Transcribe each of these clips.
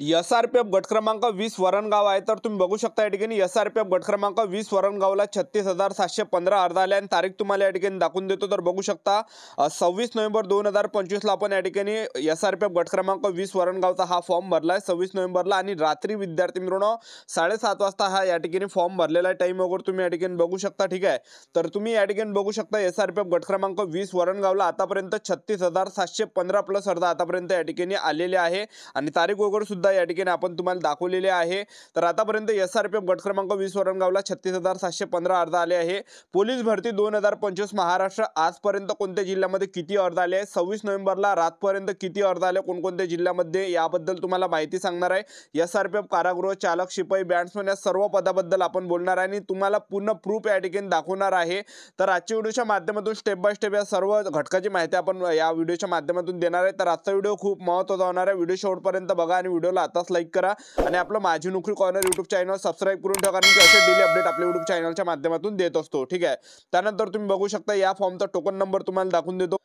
SRPF गट क्रमांक 20 वरणगाव आहे। तर तुम्ही बघू शकता या ठिकाणी एसआरपीएफ गट क्रमांक 20 वरणगावला 36,715 अर्ज आले आणि तारीख तुम्हाला या ठिकाणी दाखवून देतो। तर बघू शकता 26 नोव्हेंबर 2025 ला आपण या ठिकाणी एसआरपीएफ गट क्रमांक 20 वरणगावचा हा फॉर्म भरलाय 26 नोव्हेंबरला आणि रात्री विद्यार्थी मित्रांनो 7:30 वाजता हा या ठिकाणी फॉर्म भरलेला आहे। टाइम वगैरे तुम्ही या ठिकाणी बघू शकता, ठीक आहे। तर तुम्ही या ठिकाणी बघू शकता एसआरपीएफ गट क्रमांक 20 वरणगावला आतापर्यंत 36,715 प्लस अर्ज आतापर्यंत या ठिकाणी आलेले आहे आणि तारीख वगैरे सुद्धा या ठिकाणी आपण तुम्हाला दाखवलेले आहे। तर आतापर्यंत एसआरपीएफ गट क्रमांक 20 वरणगावला 36,715 अर्ज आले आहे। पोलीस भरती 2025 महाराष्ट्र आजपर्यंत कोणत्या जिल्ह्यामध्ये किती अर्ज आले आहे, 26 नोव्हेंबरला रातपर्यंत किती अर्ज आले, कोणकोणत्या जिल्ह्यामध्ये, याबद्दल तुम्हाला माहिती सांगणार आहे। एसआरपीएफ कारागृह चालक, शिपाई, बॅट्समन या सर्व पदाबद्दल आपण बोलणार आहे आणि तुम्हाला पूर्ण प्रूफ या ठिकाणी दाखवणार आहे। तर आजच्या व्हिडिओच्या माध्यमातून स्टेप बाय स्टेप या सर्व घटकाची माहिती आपण या व्हिडिओच्या माध्यमातून देणार आहे। तर आजचा व्हिडिओ खूप महत्त्वाचा होणार आहे। व्हिडिओ शेवटपर्यंत बघा आणि व्हिडिओला आताच लाईक करा आणि आपलं माझी नोकरी कॉर्नर यूट्यूब चॅनल सबस्क्राइब करून ठेवा, कारण की असे डेली अपडेट आपल्या यूट्यूब चॅनलच्या माध्यमातून देत असतो, ठीक आहे। त्यानंतर तुम्ही बघू शकता या फॉर्मचा टोकन नंबर तुम्हाला दाखवून देतो।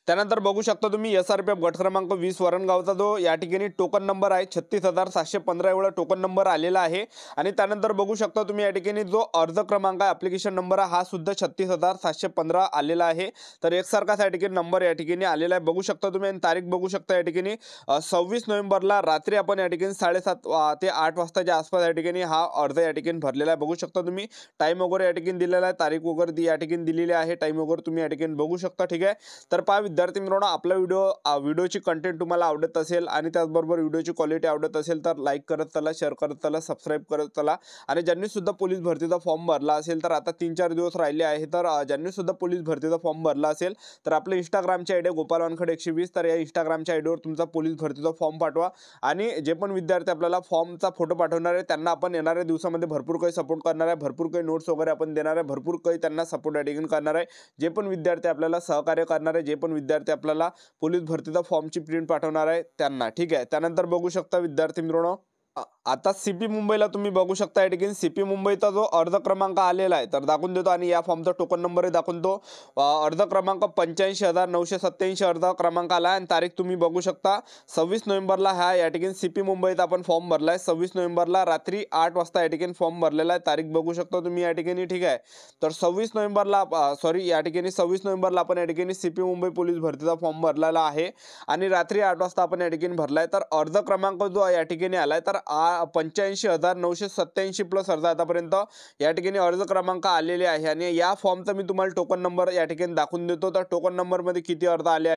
त्यानंतर बघू शकता तुम्ही एसआरपीएफ गट क्रमांक 20 वरणगावचा जो या ठिकाणी टोकन नंबर आहे 36,715 एवढा टोकन नंबर आलेला आहे। आणि त्यानंतर बघू शकता तुम्ही या ठिकाणी जो अर्ज क्रमांक आहे, ॲप्लिकेशन नंबर हा सुद्धा 36,715 आलेला आहे। तर एकसारखाच या ठिकाणी नंबर या ठिकाणी आलेला आहे, बघू शकता तुम्ही। आणि तारीख बघू शकता या ठिकाणी 26 नोव्हेंबरला रात्री आपण या ठिकाणी 7:30 ते 8 वाजताच्या आसपास या ठिकाणी हा अर्ज या ठिकाणी भरलेला आहे, बघू शकता तुम्ही। टाइम वगैरे या ठिकाणी दिलेला आहे, तारीख वगैरे या ठिकाणी दिलेली आहे, टाइम वगैरे तुम्ही या ठिकाणी बघू शकता, ठीक आहे। तर पहा विद्यार्थी मित्रांनो, आपला व्हिडिओची कंटेंट तुम्हाला आवडत असेल आणि त्याचबरोबर व्हिडिओची क्वालिटी आवडत असेल तर लाईक करत चला, शेअर करत चला, सबस्क्राइब करत चला। आणि ज्यांनी सुद्धा पोलीस भरतीचा फॉर्म भरला असेल तर आता 3-4 दिवस राहिले आहे, तर ज्यांनी सुद्धा पोलीस भरतीचा फॉर्म भरला असेल तर आपल्या इंस्टाग्रामच्या आयडी गोपाल वानखडे 120, तर या इंस्टाग्रामच्या आयडीवर तुमचा पोलीस भरतीचा फॉर्म पाठवा। आणि जे पण विद्यार्थी आपल्याला फॉर्मचा फोटो पाठवणार आहे त्यांना आपण येणाऱ्या दिवसामध्ये भरपूर काही सपोर्ट करणार आहे, भरपूर काही नोट्स वगैरे आपण देणार आहे, भरपूर काही त्यांना सपोर्ट या ठिकाणी करणार आहे। जे पण विद्यार्थी आपल्याला सहकार्य करणार आहे, जे पण विद्यार्थी आपल्याला पोलीस भरतीचा फॉर्मची प्रिंट पाठवणार आहे त्यांना, ठीक आहे। त्यानंतर बघू शकता विद्यार्थी मित्रांनो, आता सीपी मुंबईला तुम्ही बघू शकता या ठिकाणी सीपी मुंबईचा जो अर्ज क्रमांक आलेला आहे तर दाखवून देतो आणि या फॉर्मचा टोकन नंबरही दाखवून दो। अर्ज क्रमांक 85,987 अर्ज क्रमांक आला आणि तारीख तुम्ही बघू शकता 26 नोव्हेंबरला हा या ठिकाणी सीपी मुंबईत आपण फॉर्म भरलाय। 26 नोव्हेंबरला रात्री 8 वाजता या ठिकाणी फॉर्म भरलेला आहे, तारीख बघू शकता तुम्ही या ठिकाणी, ठीक आहे। तर 26 नोव्हेंबरला या ठिकाणी 26 नोव्हेंबरला आपण या ठिकाणी सीपी मुंबई पोलीस भरतीचा फॉर्म भरलेला आहे आणि रात्री 8 वाजता आपण या ठिकाणी भरलाय। तर अर्ज क्रमांक जो या ठिकाणी आलाय तर 85,987 प्लस अर्ज आतापर्यंत या ठिकाणी अर्ज क्रमांक आलेले आहे आणि या फॉर्मचा मी तुम्हाला टोकन नंबर या ठिकाणी दाखवून देतो। तर टोकन नंबर मध्ये किती अर्ज आले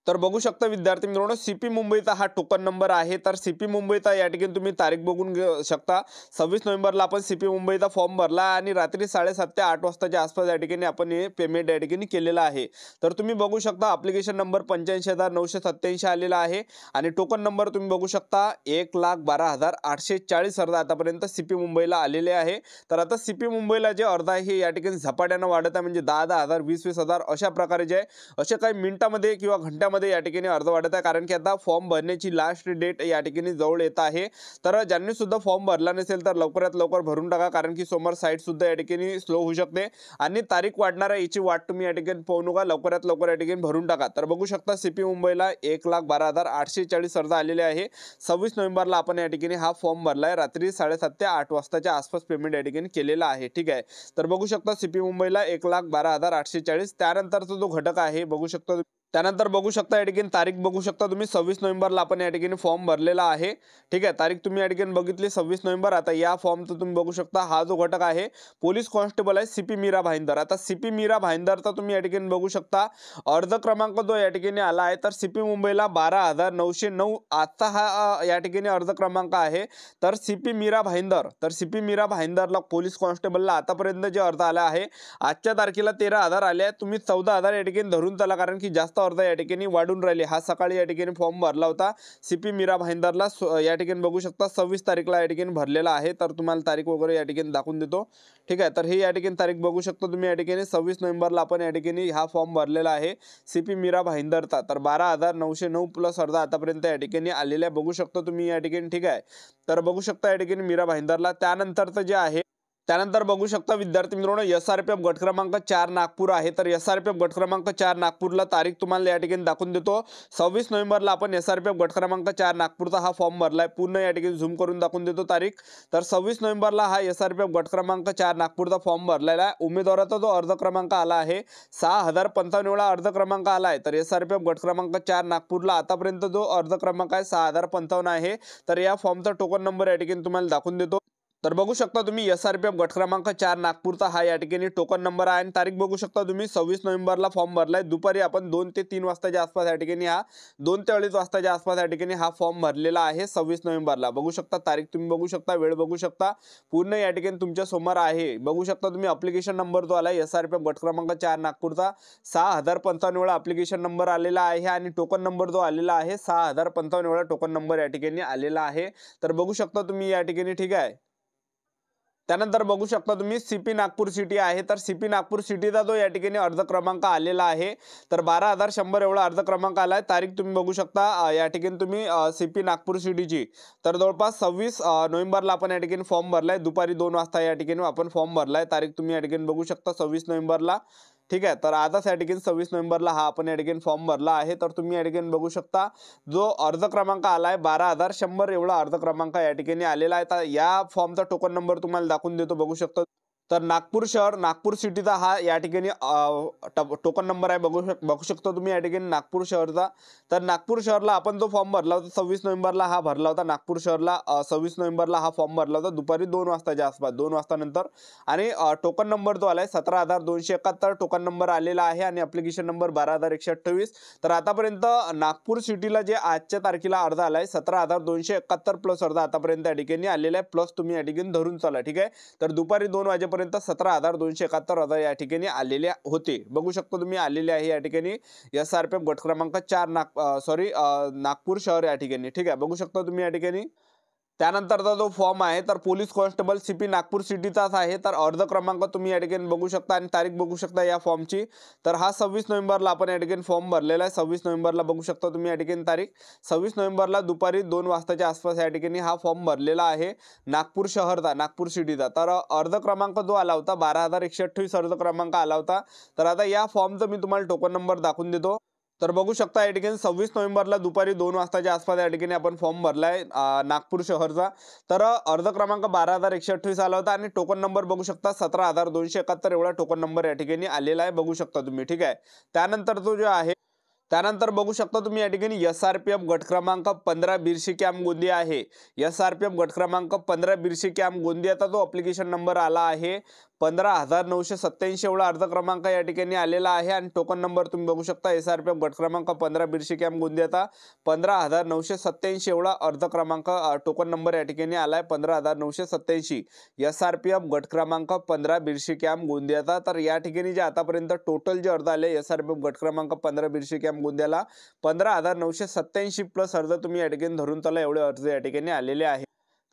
तर बघू शकता विद्यार्थी मित्रांनो, सीपी मुंबईचा हा टोकन नंबर आहे। तर सीपी मुंबईचा या ठिकाणी तुम्ही तारीख बघून घेऊ शकता, 26 नोव्हेंबरला आपण सीपी मुंबईचा फॉर्म भरला आणि रात्री 7:30 ते 8 वाजताच्या आसपास या ठिकाणी आपण हे पेमेंट या ठिकाणी केलेलं आहे। तर तुम्ही बघू शकता ॲप्लिकेशन नंबर 85,987 आलेला आहे आणि टोकन नंबर तुम्ही बघू शकता 1,12,840 अर्ज आतापर्यंत सीपी मुंबईला आलेले आहे। तर आता सीपी मुंबईला जे अर्ज आहे हे या ठिकाणी झपाट्यानं वाढत आहे, म्हणजे 10,000, 20,000 अशा प्रकारे जे असे काही मिनिटामध्ये किंवा घंट्यामध्ये या ठिकाणी अर्ज वाढत आहे, कारण की आता फॉर्म भरण्याची लास्ट डेट या ठिकाणी जवळ येत आहे। तर ज्यांनी सुद्धा फॉर्म भरला नसेल तर लवकरात लवकर भरून टाका, कारण की समोर साईट सुद्धा या ठिकाणी स्लो होऊ शकते आणि तारीख वाढणार आहे याची वाट तुम्ही या ठिकाणी पाहू नका, लवकरात लवकर या ठिकाणी भरून टाका। तर बघू शकता सीपी मुंबईला 1,12,840 अर्ज आलेले आहे। 26 नोव्हेंबरला आपण या ठिकाणी हा फॉर्म भरलाय, रात्री 7:30 ते 8 वाजताच्या आसपास पेमेंट या ठिकाणी केलेला आहे, ठीक आहे। तर बघू शकता सीपी मुंबईला 1,12,840 त्यानंतरचा जो घटक आहे बघू शकता, त्यानंतर बघू शकता या ठिकाणी तारीख बघू शकता तुम्ही 26 नोव्हेंबरला आपण या ठिकाणी फॉर्म भरलेला आहे, ठीक आहे। तारीख तुम्ही या ठिकाणी बघितली 26 नोव्हेंबर। आता या फॉर्मचा तुम्ही बघू शकता हा जो घटक आहे पोलीस कॉन्स्टेबल आहे सीपी मीरा भाईंदर। आता सीपी मीरा भाईंदरचा तुम्ही या ठिकाणी बघू शकता अर्ज क्रमांक जो या ठिकाणी आला आहे तर सीपी मुंबईला 12,909 आजचा हा या ठिकाणी अर्ज क्रमांक आहे। तर सीपी मीरा भाईंदर, तर सीपी मीरा भाईंदरला पोलीस कॉन्स्टेबलला आतापर्यंत जे अर्ज आला आहे आजच्या तारखेला 13,000 आले आहेत, तुम्ही 14,000 या ठिकाणी धरून चला, कारण की जास्त अर्ज या ठिकाणी वाढून राहिले। हा सकाळी या ठिकाणी फॉर्म भरला होता सीपी मीरा भाईंदरला, या ठिकाणी बघू शकता 26 तारीखला या ठिकाणी भरलेला आहे। तर तुम्हाला तारीख वगैरे या ठिकाणी दाखवून देतो, ठीक आहे। तर हे या ठिकाणी तारीख बघू शकता तुम्ही या ठिकाणी 26 नोव्हेंबरला आपण या ठिकाणी हा फॉर्म भरलेला आहे सीपी मीरा भाईंदरचा। तर 12,909 प्लस अर्ज आतापर्यंत या ठिकाणी आलेले आहे, बघू शकता तुम्ही या ठिकाणी, ठीक आहे। तर बघू शकता या ठिकाणी मीरा भाईंदरला त्यानंतरचं जे आहे त्यानंतर बघू शकता विद्यार्थी मित्रांनो, SRPF गट क्रमांक 4 नागपूर आहे. तर SRPF गट क्रमांक 4 नागपूरला तारीख तुम्हाला या ठिकाणी दाखवून देतो. 26 नोव्हेंबरला आपण SRPF गट क्रमांक 4 नागपूरचा हा फॉर्म भरलाय. पूर्ण या ठिकाणी झूम करून दाखवून देतो तारीख. तर 26 नोव्हेंबरला हा SRPF गट क्रमांक 4 नागपूरचा फॉर्म भरलेला आहे. उमेदवाराचा जो अर्ज क्रमांक आला आहे 6055 वेळा अर्ज क्रमांक आला आहे. तर SRPF गट क्रमांक 4 नागपूरला आतापर्यंत जो अर्ज क्रमांक आहे 6055 आहे. तर या फॉर्मचा टोकन नंबर या ठिकाणी तुम्हाला दाखवून देतो. तर बघू शकता तुम्ही SRPF गट क्रमांक 4 नागपूरचा हा या ठिकाणी टोकन नंबर आहे आणि तारीख बघू शकता तुम्ही 26 नोव्हेंबरला फॉर्म भरलाय. दुपारी आपण 2 ते 3 वाजताच्या आसपास या ठिकाणी 2 ते 2:30 वाजताच्या आसपास या ठिकाणी हा फॉर्म भरलेला आहे 26 नोव्हेंबरला. बघू शकता तारीख तुम्ही बघू शकता, वेळ बघू शकता, पूर्ण या ठिकाणी तुमच्या समोर आहे. बघू शकता तुम्ही ॲप्लिकेशन नंबर जो आला SRPF गट क्रमांक 4 नागपूरचा 6055 वेळा ॲप्लिकेशन नंबर आलेला आहे आणि टोकन नंबर जो आलेला आहे 6055 वेळा टोकन नंबर या ठिकाणी आलेला आहे. तर बघू शकता तुम्ही या ठिकाणी, ठीक आहे. त्यानंतर बघू शकता तुम्ही CP नागपूर सिटी आहे. तर CP नागपूर सिटीचा जो या ठिकाणी अर्ज क्रमांक आलेला आहे तर 12100 एवढा अर्ज क्रमांक आलाय. तारीख तुम्ही बघू शकता या ठिकाणी तुम्ही CP नागपूर सिटीची तर जवळपास 26 नोव्हेंबरला आपण या ठिकाणी फॉर्म भरलाय. दुपारी 2 वाजता या ठिकाणी आपण फॉर्म भरलाय. तारीख तुम्ही या ठिकाणी बघू शकता 26 नोव्हेंबरला, ठीक आहे. तर आजच या ठिकाणी 26 नोव्हेंबरला हा आपण या ठिकाणी फॉर्म भरला आहे. तर तुम्ही या ठिकाणी बघू शकता जो अर्ज क्रमांक आलाय 12100 एवढा अर्ज क्रमांक या ठिकाणी आलेला आहे. तर या फॉर्मचा टोकन नंबर तुम्हाला दाखवून देतो, बघू शकता. तर नागपूर शहर नागपूर सिटीचा हा या ठिकाणी टोकन नंबर आहे. बघू शकता तुम्ही या ठिकाणी नागपूर शहरचा. तर नागपूर शहरला आपण जो फॉर्म भरला होता 26 नोव्हेंबरला हा भरला होता. नागपूर शहरला 26 नोव्हेंबरला हा फॉर्म भरला होता दुपारी 2 वाजताच्या आसपास, 2 वाजता नंतर. आणि टोकन नंबर जो आलाय 17271 टोकन नंबर आलेला आहे आणि ॲप्लिकेशन नंबर 12128. तर आतापर्यंत नागपूर सिटीला जे आजच्या तारखेला अर्ज आलाय 17271 प्लस अर्ज आतापर्यंत या ठिकाणी आलेला आहे. प्लस तुम्ही या ठिकाणी धरून चाला, ठीक आहे. तर दुपारी 2 वाजेपर्यंत 17271 अर्ज या ठिकाणी आलेले होते. बघू शकता तुम्ही आलेले आहे या ठिकाणी SRPF गट क्रमांक 4 नागपूर शहर या ठिकाणी, ठीक आहे. बघू शकता तुम्ही या ठिकाणी. त्यानंतरचा जो फॉर्म आहे तर पोलीस कॉन्स्टेबल CP नागपूर सिटीचाच आहे. तर अर्ज क्रमांक तुम्ही या ठिकाणी बघू शकता आणि तारीख बघू शकता या फॉर्मची. तर हा 26 नोव्हेंबरला आपण या ठिकाणी फॉर्म भरलेला आहे. 26 नोव्हेंबरला बघू शकता तुम्ही या ठिकाणी तारीख 26 नोव्हेंबरला दुपारी 2 वाजताच्या आसपास या ठिकाणी हा फॉर्म भरलेला आहे नागपूर शहरचा, नागपूर सिटीचा. तर अर्ज क्रमांक जो आला होता 12128 अर्ज क्रमांक आला होता. तर आता या फॉर्मचा मी तुम्हाला टोकन नंबर दाखवून देतो. तर बघू शकता या ठिकाणी 26 नोव्हेंबरला दुपारी 2 वाजताच्या आसपास या ठिकाणी आपण फॉर्म भरलाय नागपूर शहरचा. तर अर्ज क्रमांक 12128 आला होता आणि टोकन नंबर बघू शकता 17271 एवढा टोकन नंबर या ठिकाणी आलेला आहे, बघू शकता तुम्ही, ठीक आहे. त्यानंतर तो जो आहे त्यानंतर बघू शकता तुम्ही या ठिकाणी SRPF गट क्रमांक 15 बिरशी कॅम्प गोंदिया आहे. SRPF गट क्रमांक 15 बिरशी कॅम्प गोंदियाचा जो ॲप्लिकेशन नंबर आला आहे 15987 एवढा अर्ज क्रमांक या ठिकाणी आलेला आहे आणि टोकन नंबर तुम्ही बघू शकता SRPF गट क्रमांक 15 बिरशी कॅम्प गोंदियाचा 15987 एवढा अर्ज क्रमांक टोकन नंबर या ठिकाणी आलाय 15987 SRPF गट क्रमांक 15 बिरशी कॅम्प गोंदियाचा. तर या ठिकाणी जे आतापर्यंत टोटल जे अर्ज आले SRPF गट क्रमांक 15 बिरशी कॅम्प गोंदियाला 15987 प्लस अर्ज तुम्ही या ठिकाणी धरून चला एवढे अर्ज या ठिकाणी आलेले आहे.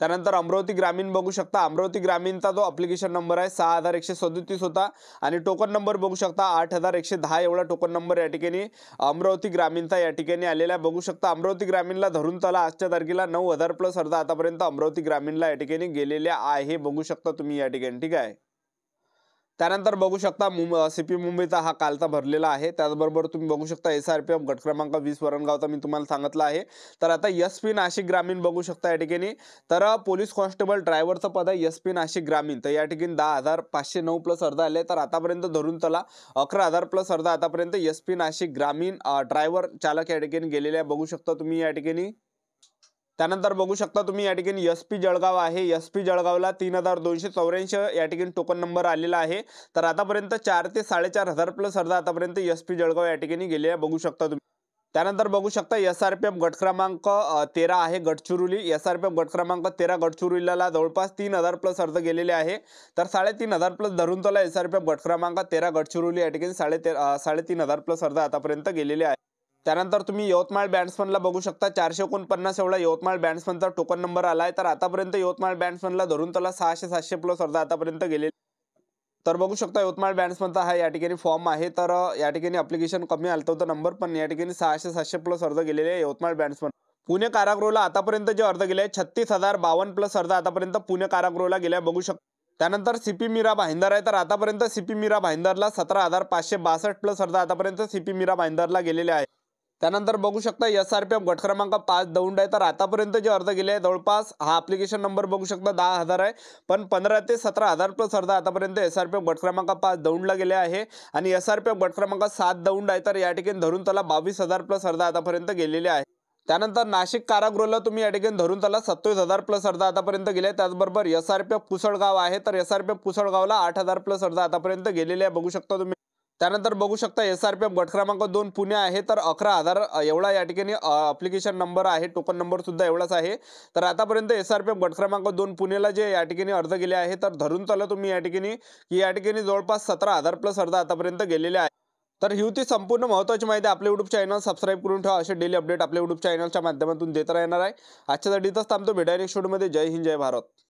त्यानंतर अमरावती ग्रामीण बघू शकता. अमरावती ग्रामीणचा जो ॲप्लिकेशन नंबर आहे 6137 होता आणि टोकन नंबर बघू शकता 8110 एवढा टोकन नंबर या ठिकाणी अमरावती ग्रामीणचा या ठिकाणी आलेला आहे. बघू शकता अमरावती ग्रामीणला धरून चला आजच्या तारखेला 9000 प्लस अर्ज आतापर्यंत अमरावती ग्रामीणला या ठिकाणी गेलेल्या आहे, बघू शकता तुम्ही या ठिकाणी, ठीक आहे. त्यानंतर बघू शकता CP मुंबईचा हा कालचा भरलेला आहे. त्याचबरोबर तुम्ही बघू शकता SRPF गट क्रमांक 20 वरणगावचा मी तुम्हाला सांगितलं आहे. तर आता SP नाशिक ग्रामीण बघू शकता या ठिकाणी. तर पोलीस कॉन्स्टेबल ड्रायव्हरचं पद आहे SP नाशिक ग्रामीण. तर या ठिकाणी 10509 प्लस अर्ज आले. तर आतापर्यंत धरून चला 11000 प्लस अर्ज आतापर्यंत SP नाशिक ग्रामीण ड्रायव्हर चालक या ठिकाणी गेलेले आहे, बघू शकता तुम्ही या ठिकाणी. त्यानंतर बघू शकता तुम्ही या ठिकाणी SP जळगाव आहे. SP जळगावला 3284 या ठिकाणी टोकन नंबर आलेला आहे. तर आतापर्यंत 4 ते 4500 प्लस अर्ज आतापर्यंत SP जळगाव या ठिकाणी गेले आहे, बघू शकता तुम्ही. त्यानंतर बघू शकता SRPF गट क्रमांक 13 आहे गडचिरोली. SRPF गट क्रमांक 13 गडचिरोलीला जवळपास 3000 प्लस अर्ज गेलेले आहे. तर 3500 प्लस धरून चला SRPF गट क्रमांक 13 गडचिरोली या ठिकाणी 3500 प्लस अर्ज आतापर्यंत गेलेले आहे. त्यानंतर तुम्ही यवतमाळ बॅट्समनला बघू शकता 449 एवढा यवतमाळ बॅट्समनचा टोकन नंबर आलाय. तर आतापर्यंत यवतमाळ बॅट्समनला धरून त्याला 600-700 प्लस अर्ज आतापर्यंत गेले. तर बघू शकता यवतमाळ बॅट्समनचा हा या ठिकाणी फॉर्म आहे. तर या ठिकाणी ॲप्लिकेशन कमी आलं होतं नंबर, पण या ठिकाणी 600-700 प्लस अर्ज गेलेले आहे यवतमाळ बॅट्समन. पुणे कारागृहाला आतापर्यंत जे अर्ज गेले 36052 प्लस अर्ज आतापर्यंत पुणे कारागृहाला गेले, बघू शकता. त्यानंतर सीपी मीरा भाईंदर आहे, तर आतापर्यंत सीपी मीरा भाईंदरला 17,562 प्लस अर्ज आतापर्यंत सीपी मीरा भाईंदरला गेलेले आहे. त्यानंतर बघू शकता SRPF गट क्रमांक 5 दौंड आहे, तर आतापर्यंत जे अर्ज गेले आहे जवळपास हा ॲप्लिकेशन नंबर बघू शकता 10,000 आहे, पण 15 ते 17,000 प्लस अर्ज आतापर्यंत SRPF गट क्रमांक 5 दौंडला गेले आहे. आणि SRPF गट क्रमांक 7 दौंड आहे, तर या ठिकाणी धरून त्याला 22,000 प्लस अर्ज आतापर्यंत गेलेले आहे. त्यानंतर नाशिक कारागृहाला तुम्ही या ठिकाणी धरून त्याला 27,000 प्लस अर्ज आतापर्यंत गेले. त्याचबरोबर SRPF पुसळगाव आहे, तर SRPF पुसळगावला 8,000 प्लस अर्ज आतापर्यंत गेलेले आहे, बघू शकता तुम्ही. त्यानंतर बघू शकता SRPF गट क्रमांक 2 पुणे आहे, तर 11,000 एवढा या ठिकाणी ॲप्लिकेशन नंबर आहे, टोकन नंबर सुद्धा एवढाच आहे. तर आतापर्यंत SRPF गट क्रमांक 2 पुणेला जे या ठिकाणी अर्ज गेले आहे, तर धरून चला तुम्ही या ठिकाणी जवळपास 17,000 प्लस अर्ज आतापर्यंत गेलेले आहे. तर ही होती संपूर्ण महत्त्वाची माहिती. आपले यूट्यूब चॅनल सबस्क्राईब करून ठेवा, असे डेली अपडेट आपल्या यूट्यूब चॅनलच्या माध्यमातून देत राहणार आहे. आजच्यासाठी इथंच थांबतो, भेटायला नेक्स्ट व्हिडिओमध्ये. जय हिंद, जय भारत.